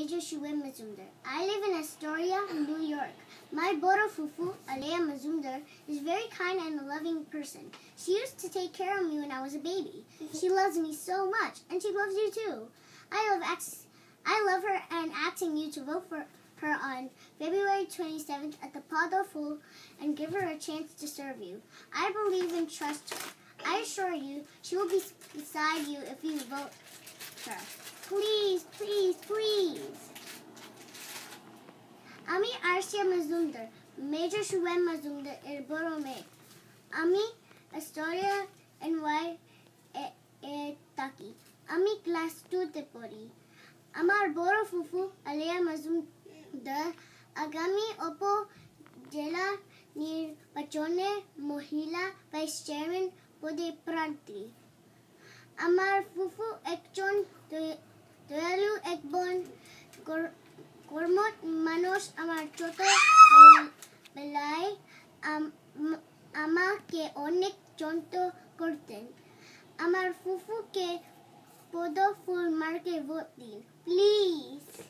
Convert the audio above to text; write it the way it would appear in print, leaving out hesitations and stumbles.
Major Shuaib Mazumdar. I live in Astoria, New York. My Boro Fufu, Alea Mazumdar, is a very kind and loving person. She used to take care of me when I was a baby. She loves me so much, and she loves you too. I love her and asking you to vote for her on February 27th at the Powerful and give her a chance to serve you. I believe and trust her. I assure you, she will be beside you if you vote her. Please, please, please. Ami Arsia Mazumdar, Major Shuaib Mazumdar, El Borome. Ami Astoria NY Taki. Ami Class 2 Tepori. Amar Boro Fufu Alea Mazumdar, Agami Opo Jela Nirpachone Mohila Vice Chairman Pode Prantri. Amar Fufu Ekchon Doyalu Ekbon Kormot Manos Amar Choto Belay Ama ke Onek Chonto Korten. Amar Fufu ke Podo Full Marke Vote Din. Please.